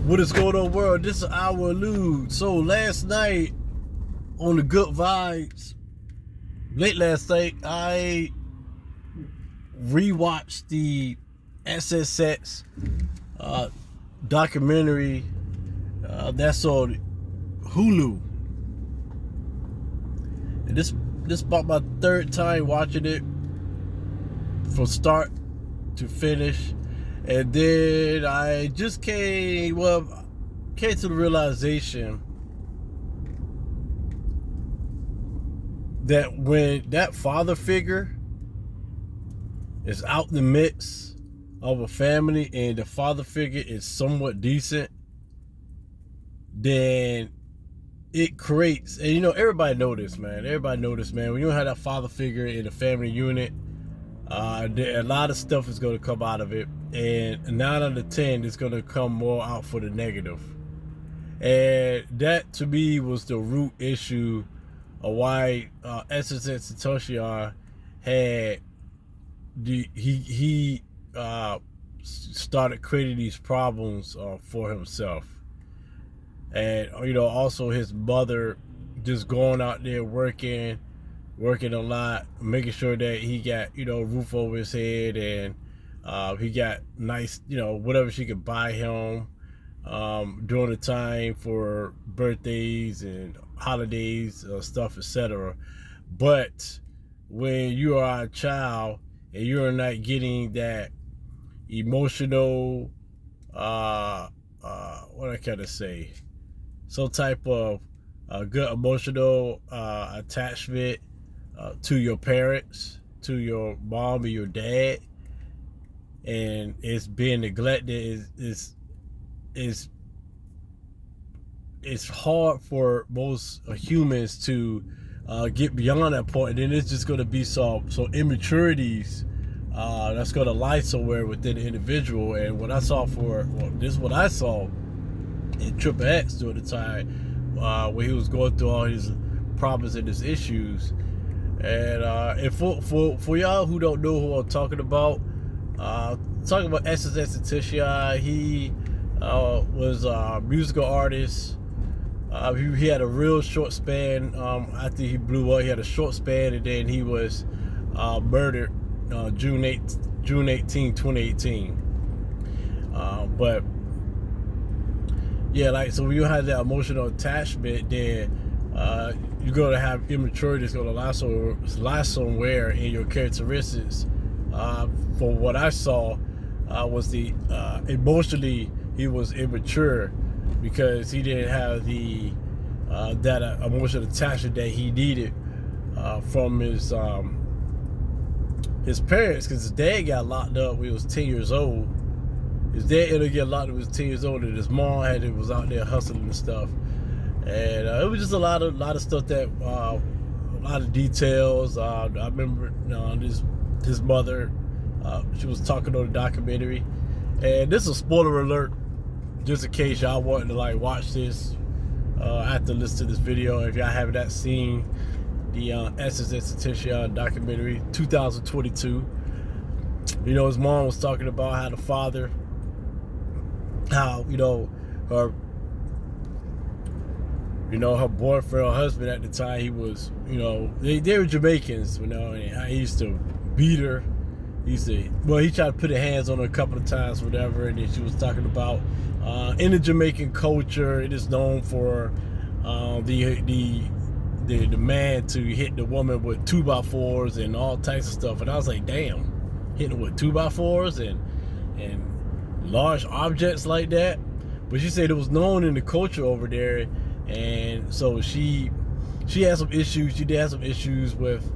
What is going on, world? This is our Lude. So last night on the Good Vibes, late last night, I rewatched the Xxxtentacion documentary that's on Hulu. And this about my third time watching it from start to finish. And then I just came to the realization that when that father figure is out in the midst of a family and the father figure is somewhat decent, then it creates, and everybody know this, man. Everybody know this, man. When you don't have that father figure in the family unit, a lot of stuff is going to come out of it, and 9 out of 10 is going to come more out for the negative. And that to me was the root issue of why Xxxtentacion had he started creating these problems for himself. And also his mother just going out there working a lot, making sure that he got roof over his head, and he got nice whatever she could buy him during the time for birthdays and holidays, stuff, etc. But when you are a child and you're not getting that emotional what I kind of say, some type of good emotional attachment to your parents, to your mom or your dad, and it's being neglected, it's hard for most humans to get beyond that point. And then it's just going to be some immaturities that's going to lie somewhere within the individual. And what I saw this is what I saw in Xxxtentacion during the time when he was going through all his problems and his issues. And for y'all who don't know who I'm talking about Xxxtentacion, he was a musical artist. He had a real short span after he blew up. He had a short span, and then he was murdered June 18, 2018. But yeah, so when you have that emotional attachment, then you're going to have immaturity that's going to lie somewhere in your characteristics. For what I saw was emotionally he was immature because he didn't have the that emotional attachment that he needed from his parents, because his dad got locked up when he was 10 years old. His dad ended up getting locked up when he was 10 years old, and his mom was out there hustling and stuff. And it was just a lot of stuff that a lot of details. I remember his mother, she was talking on the documentary, and this is a spoiler alert, just in case y'all wanting to watch this after listen to this video. If y'all have not seen the Xxxtentacion documentary, 2022, his mom was talking about how the father, how her boyfriend or husband at the time, he was, they were Jamaicans, and how he used to beat her. He tried to put his hands on her a couple of times, whatever. And then she was talking about in the Jamaican culture, it is known for the man to hit the woman with 2x4s and all types of stuff. And I was like, damn, hitting her with 2x4s and large objects like that. But she said it was known in the culture over there. And so she had some issues. She did have some issues with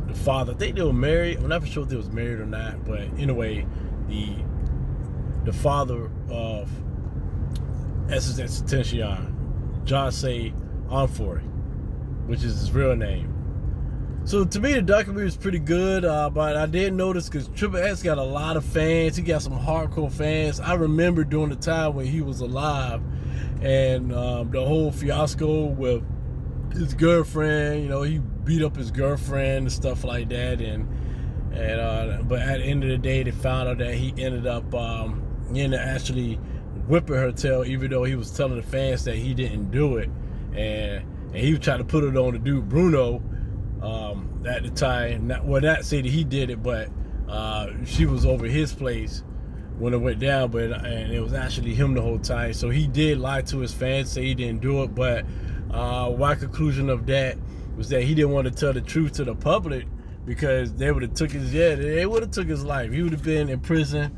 the father. I think they were married. I'm not sure if they was married or not. But anyway, the father of Xxxtentacion, Jose Onfori, which is his real name. So to me, the documentary is pretty good, but I did notice, because Xxxtentacion got a lot of fans. He got some hardcore fans. I remember during the time when he was alive, and the whole fiasco with his girlfriend. He beat up his girlfriend and stuff like that, and but at the end of the day, they found out that he ended up he ended up actually whipping her tail, even though he was telling the fans that he didn't do it, and he was trying to put it on the dude Bruno at the time. Not say that he did it, but she was over his place when it went down, and it was actually him the whole time. So he did lie to his fans, say he didn't do it, but my conclusion of that was that he didn't want to tell the truth to the public, because they would have took they would have took his life. He would have been in prison.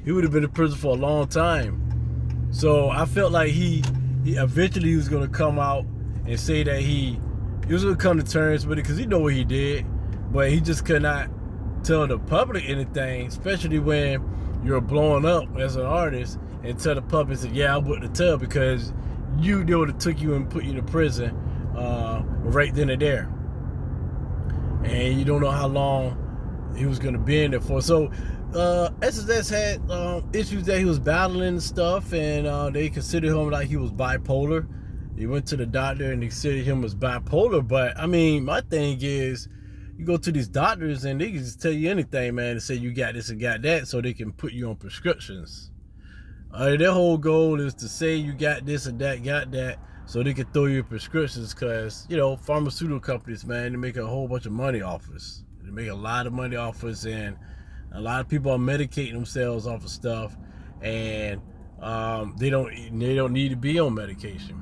He would have been in prison for a long time. So I felt like he eventually he was going to come out and say that he was going to come to terms with it, because he know what he did, but he just could not tell the public anything, especially when you're blowing up as an artist, and tell the public that, yeah, I wouldn't tell, because they would have took you and put you to prison right then and there. And you don't know how long he was going to be in there for. So Xxxtentacion had issues that he was battling and stuff, and they considered him like he was bipolar. He went to the doctor and they considered him as bipolar. But I mean, my thing is, you go to these doctors and they can just tell you anything, man, and say you got this and got that, so they can put you on prescriptions. Their whole goal is to say you got this and that, got that, so they can throw you prescriptions, because, you know, pharmaceutical companies, man, they make a whole bunch of money off us. They make a lot of money off us, and a lot of people are medicating themselves off of stuff, and they don't need to be on medication.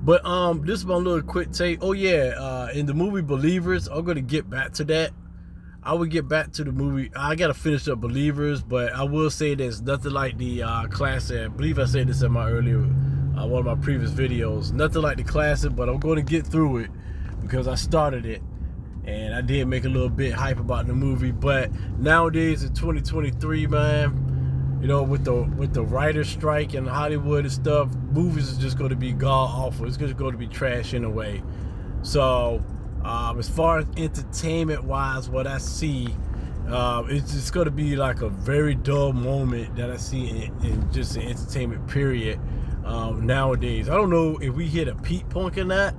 But this is my little quick take. Oh yeah, in the movie Believers, I'm gonna get back to that. I would get back to the movie. I gotta finish up Believers, but I will say there's nothing like the classic. I believe I said this in my earlier, one of my previous videos. Nothing like the classic, but I'm going to get through it because I started it, and I did make a little bit hype about the movie. But nowadays in 2023, man, you know, with the writer's strike in Hollywood and stuff, movies is just going to be god awful. It's just going to be trash in a way. So as far as entertainment wise, what I see, it's just going to be like a very dull moment that I see in just the entertainment period nowadays. I don't know if we hit a peak point in that,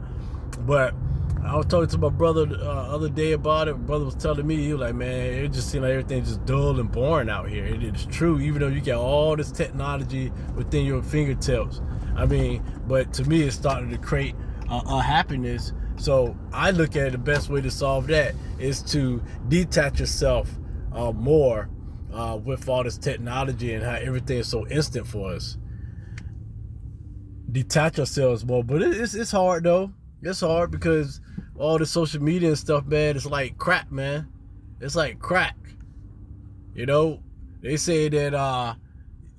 but I was talking to my brother the other day about it. My brother was telling me, he was like, man, it just seemed like everything's just dull and boring out here. It is true, even though you got all this technology within your fingertips. I mean, but to me, it's starting to create a happiness. So I look at it, the best way to solve that is to detach yourself more with all this technology and how everything is so instant for us. Detach ourselves more, but it's hard though. It's hard because all the social media and stuff, man, it's like crack, man. It's like crack. You know, they say that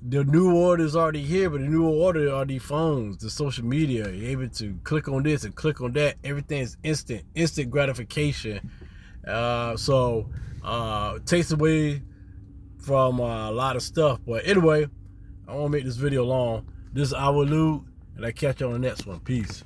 the new order is already here, but the new order are these phones, the social media. You're able to click on this and click on that. Everything is instant gratification. So it takes away from a lot of stuff. But anyway, I won't make this video long. This is our Lou, and I catch you on the next one. Peace.